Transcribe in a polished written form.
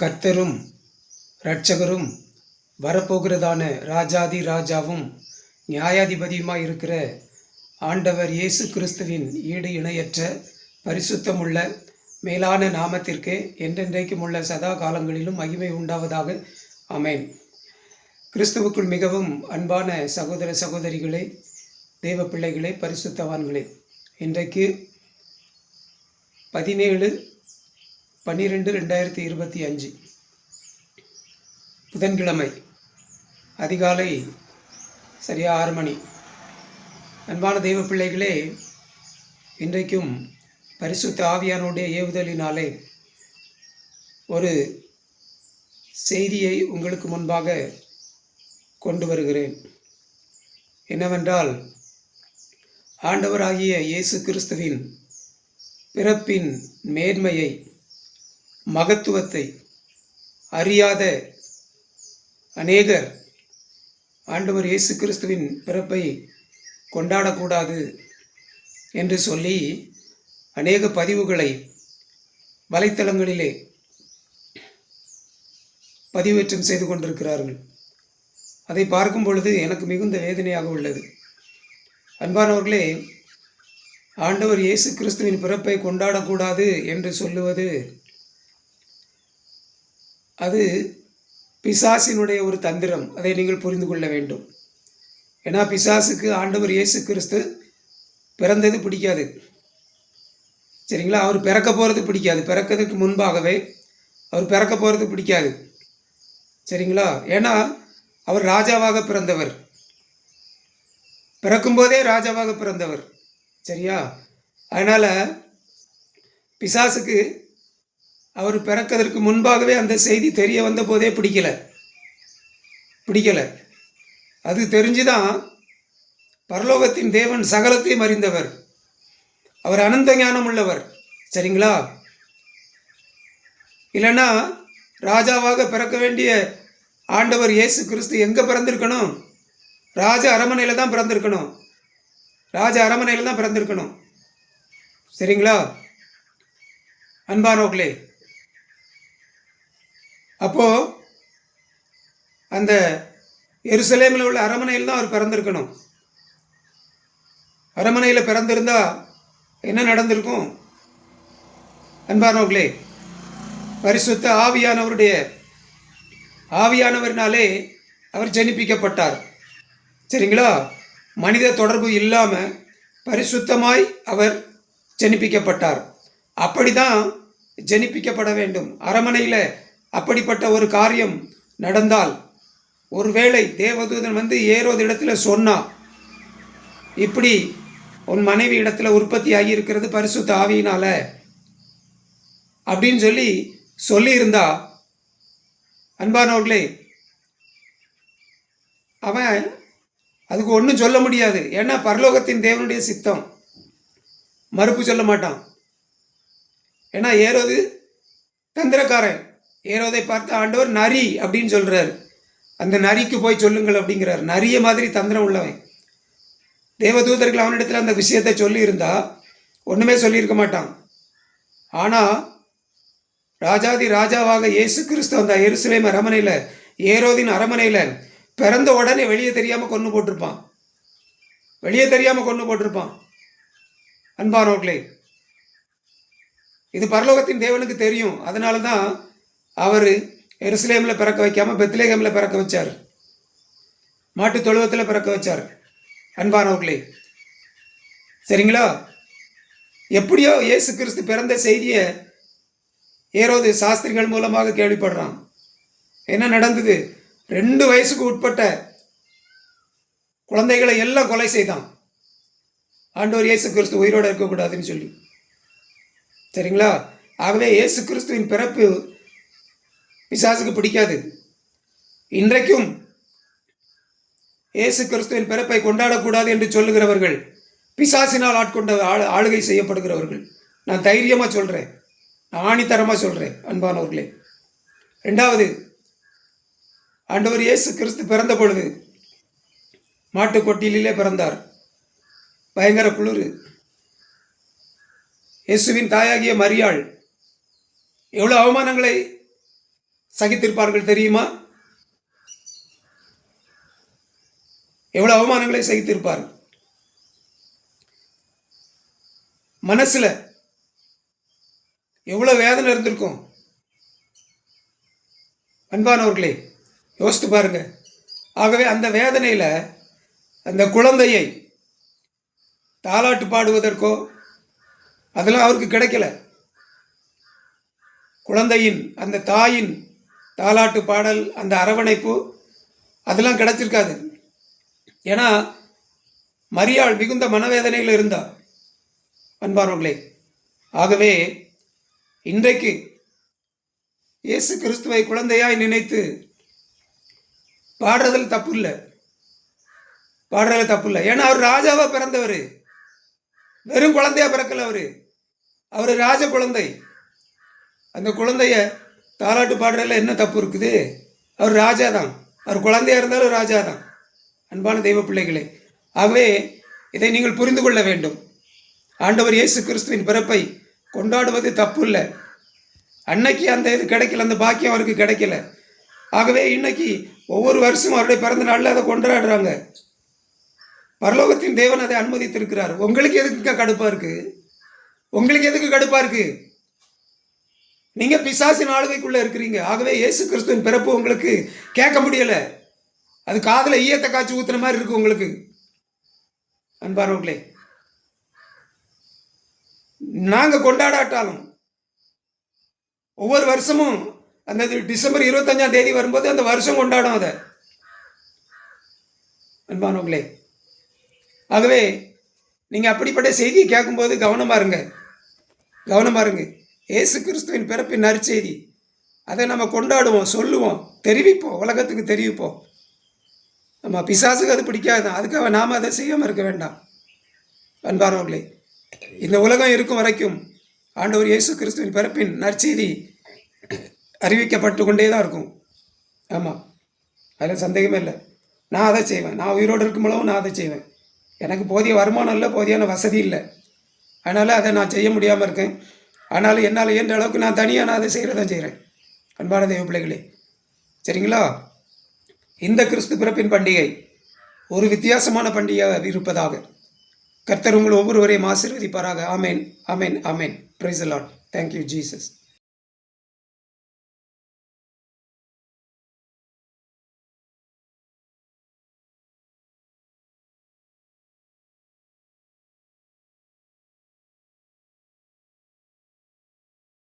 கர்த்தரும் இரட்சகரும் வரப்போகிறதான ராஜாதி ராஜாவும் நியாயாதிபதியுமாய் இருக்கிற ஆண்டவர் இயேசு கிறிஸ்துவின் ஈடு இணையற்ற பரிசுத்தமுள்ள மேலான நாமத்திற்கு என்றென்றைக்கும் உள்ள சதா காலங்களிலும் மகிமை உண்டாவதாக. ஆமென். கிறிஸ்துவுக்குள் மிகவும் அன்பான சகோதர சகோதரிகளே, தேவ பிள்ளைகளே, பரிசுத்தவான்களே, இன்றைக்கு 17/12/2025 புதன்கிழமை அதிகாலை சரியாக 6 மணி. அன்பான தெய்வ பிள்ளைகளே, இன்றைக்கும் பரிசுத்த ஆவியானுடைய ஏவுதலினாலே ஒரு செய்தியை உங்களுக்கு முன்பாக கொண்டு வருகிறேன். என்னவென்றால், ஆண்டவராகிய இயேசு கிறிஸ்துவின் பிறப்பின் மேன்மையை, மகத்துவத்தை அறியாத அநேகர் ஆண்டவர் இயேசு கிறிஸ்துவின் பிறப்பை கொண்டாடக்கூடாது என்று சொல்லி அநேக பதிவுகளை வலைத்தளங்களிலே பதிவேற்றம் செய்து கொண்டிருக்கிறார்கள். அதை பார்க்கும் பொழுது எனக்கு மிகுந்த வேதனையாக உள்ளது. அன்பானவர்களே, ஆண்டவர் இயேசு கிறிஸ்துவின் பிறப்பை கொண்டாடக்கூடாது என்று சொல்லுவது அது பிசாசினுடைய ஒரு தந்திரம். அதை நீங்கள் புரிந்து கொள்ள வேண்டும். ஏன்னா பிசாசுக்கு ஆண்டவர் இயேசு கிறிஸ்து பிறந்தது பிடிக்காது. சரிங்களா? அவர் பிறக்க போகிறது பிடிக்காது. பிறக்கிறதுக்கு முன்பாகவே அவர் பிறக்க போகிறது பிடிக்காது. சரிங்களா? ஏன்னா அவர் ராஜாவாக பிறந்தவர், பிறக்கும்போதே ராஜாவாக பிறந்தவர். சரியா? அதனால் பிசாசுக்கு அவர் பிறக்கிறதுக்கு முன்பாகவே அந்த செய்தி தெரிய வந்த போதே பிடிக்கலை. அது தெரிஞ்சுதான் பரலோகத்தின் தேவன் சகலத்தையும் அறிந்தவர், அவர் அனந்த ஞானம் உள்ளவர். சரிங்களா? இல்லைன்னா ராஜாவாக பிறக்க வேண்டிய ஆண்டவர் இயேசு கிறிஸ்து எங்கே பிறந்திருக்கணும்? ராஜ அரமனையில் தான் பிறந்திருக்கணும். சரிங்களா அன்பானவர்களே? அப்போது அந்த எருசலேமில் உள்ள அரமனையில் தான் அவர் பிறந்திருக்கணும். அரமனையில் பிறந்திருந்தா என்ன நடந்திருக்கும்? அன்பானவர்களே, பரிசுத்த ஆவியானவரினாலே அவர் ஜனிப்பிக்கப்பட்டார். சரிங்களா? மனித தொடர்பு இல்லாமல் பரிசுத்தமாய் அவர் ஜனிப்பிக்கப்பட்டார். அப்படி தான் ஜனிப்பிக்கப்பட வேண்டும். அரமனையில் அப்படிப்பட்ட ஒரு காரியம் நடந்தால், ஒருவேளை தேவதூதன் வந்து ஏரோது இடத்துல சொன்னா, இப்படி உன் மனைவி இடத்துல உற்பத்தி ஆகியிருக்கிறது பரிசுத்த ஆவியினால அப்படின்னு சொல்லியிருந்தா, அன்பானவர்களே, அவன் அதுக்கு ஒன்றும் சொல்ல முடியாது. ஏன்னா பரலோகத்தின் தேவனுடைய சித்தம், மறுப்பு சொல்ல மாட்டான். ஏன்னா ஏரோது தந்திரக்காரன். ஏரோதை பார்த்து ஆண்டவர் நரி அப்படின்னு சொல்கிறார். அந்த நரிக்கு போய் சொல்லுங்கள் அப்படிங்கிறார். நரிய மாதிரி தந்திரம் உள்ளவன். தேவதூதர்கள் அவனிடத்தில் அந்த விஷயத்தை சொல்லியிருந்தா ஒன்றுமே சொல்லியிருக்க மாட்டான். ஆனால் ராஜாதி ராஜாவாக இயேசு கிறிஸ்து அந்த எருசலேம் அரமனையில், ஏரோதின் அரமனையில் பிறந்த உடனே வெளியே தெரியாமல் கொன்று போட்டிருப்பான். அன்பானவர்களே, இது பரலோகத்தின் தேவனுக்கு தெரியும். அதனால தான் அவர் எருசலேமில் பிறக்க வைக்காமல் பெத்லகேமில் பிறக்க வச்சார், மாட்டு தொழுவத்தில் பிறக்க வச்சார். அன்பானவர்களே, சரிங்களா? எப்படியோ இயேசு கிறிஸ்து பிறந்த செய்தியை ஏரோது சாஸ்திரிகள் மூலமாக கேள்விப்படுறான். என்ன நடந்தது? 2 வயசுக்கு உட்பட்ட குழந்தைகளை எல்லாம் கொலை செய்தான். ஆண்டவர் இயேசு கிறிஸ்து உயிரோடு இருக்கக்கூடாதுன்னு சொல்லி. சரிங்களா? ஆகவே இயேசு கிறிஸ்துவின் பிறப்பு பிசாசுக்கு பிடிக்காது. இன்றைக்கும் இயேசு கிறிஸ்துவின் பிறப்பை கொண்டாடக்கூடாது என்று சொல்லுகிறவர்கள் பிசாசினால் ஆளுகை செய்யப்படுகிறவர்கள். நான் தைரியமாக சொல்கிறேன், ஆணித்தரமாக சொல்கிறேன். அன்பானவர்களே, 2வது, ஆண்டவர் இயேசு கிறிஸ்து பிறந்த பொழுது மாட்டுக்கொட்டிலே பிறந்தார். பயங்கர குளிர். இயேசுவின் தாயாகிய மரியாள் எவ்வளோ அவமானங்களை சகித்திருப்பார்கள் தெரியுமா? எவ்வளவு அவமானங்களை சகித்திருப்பார்கள். மனசுல எவ்வளவு வேதனை இருந்திருக்கும். அன்பானவர்களே, யோசித்து பாருங்க. ஆகவே அந்த வேதனையில அந்த குழந்தையை தாலாட்டு பாடுவதற்கோ அதெல்லாம் அவருக்கு கிடைக்கல. குழந்தையின் அந்த தாயின் தாலாட்டு பாடல், அந்த அரவணைப்பு அதெல்லாம் கிடைச்சிருக்காது. ஏன்னா மரியாள் மிகுந்த மனவேதனையில் இருந்தார். அன்பானவர்களே, ஆகவே இன்றைக்கு இயேசு கிறிஸ்துவை குழந்தையாய் நினைத்து பாடுறதில் தப்பு இல்லை. ஏன்னா அவர் ராஜாவா பிறந்தவர், வெறும் குழந்தையா பிறக்கல. அவர் ராஜ குழந்தை. அந்த குழந்தைய தாலாட்டு பாடுறதுல என்ன தப்பு இருக்குது? அவர் ராஜா தான். அவர் குழந்தையா இருந்தாலும் ராஜா தான். அன்பான தெய்வ பிள்ளைகளே, ஆகவே இதை நீங்கள் புரிந்து கொள்ள வேண்டும். ஆண்டவர் இயேசு கிறிஸ்துவின் பிறப்பை கொண்டாடுவது தப்பு இல்லை. அன்னைக்கு அந்த இது கிடைக்கல, அந்த பாக்கியம் அவருக்கு கிடைக்கல. ஆகவே இன்னைக்கு ஒவ்வொரு வருஷமும் அவருடைய பிறந்த நாளில் அதை கொண்டாடுறாங்க. பரலோகத்தின் தேவன் அதை அனுமதித்திருக்கிறார். உங்களுக்கு எதுக்கு கடுப்பா இருக்கு? உங்களுக்கு எதுக்கு கடுப்பா இருக்கு? நீங்க பிசாசின் ஆளுகைக்குள்ள இருக்கிறீங்க. ஆகவே இயேசு கிறிஸ்துவின் பிறப்பு உங்களுக்கு கேட்க முடியல. அது காதுல ஈயத்தை காய்ச்சி ஊத்துன மாதிரி இருக்கு உங்களுக்கு. அன்பானவர்களே, நாங்க கொண்டாடாட்டாலும் ஒவ்வொரு வருஷமும் அந்த டிசம்பர் 25ஆம் தேதி வரும்போது அந்த வருஷம் கொண்டாடும் அதை. அன்பானவர்களே, ஆகவே நீங்க அப்படிப்பட்ட செய்தியை கேட்கும்போது கவனமா இருங்க. இயேசு கிறிஸ்துவின் பிறப்பின் நற்செய்தி, அதை நம்ம கொண்டாடுவோம், சொல்லுவோம், தெரிவிப்போம், உலகத்துக்கு தெரிவிப்போம். நம்ம பிசாசுக்கு அது பிடிக்காது, அதுக்காக நாம் அதை செய்யாமல் இருக்க வேண்டாம். அன்பானவர்களே, இந்த உலகம் இருக்கும் வரைக்கும் ஆண்டவர் இயேசு கிறிஸ்துவின் பிறப்பின் நற்செய்தி அறிவிக்கப்பட்டு கொண்டே தான் இருக்கும். ஆமாம், அதில் சந்தேகமே இல்லை. நான் அதை செய்வேன். நான் உயிரோடு இருக்கும்போதும் நான் அதை செய்வேன். எனக்கு போதிய வருமானம் இல்லை, போதியான வசதி இல்லை, அதனால் அதை நான் செய்ய முடியாமல் இருக்கேன். ஆனாலும் என்னால் இயன்ற அளவுக்கு நான் தனியாக நான் அதை செய்கிறேன். அன்பான தெய்வ பிள்ளைகளே, சரிங்களா? இந்த கிறிஸ்து பிறப்பின் பண்டிகை ஒரு வித்தியாசமான பண்டிகையாக இருப்பதாக கர்த்தர் உங்கள் ஒவ்வொருவரையும் ஆசீர்வதிப்பாராக. ஆமேன், ஆமேன், ஆமேன். Praise the Lord. Thank you Jesus.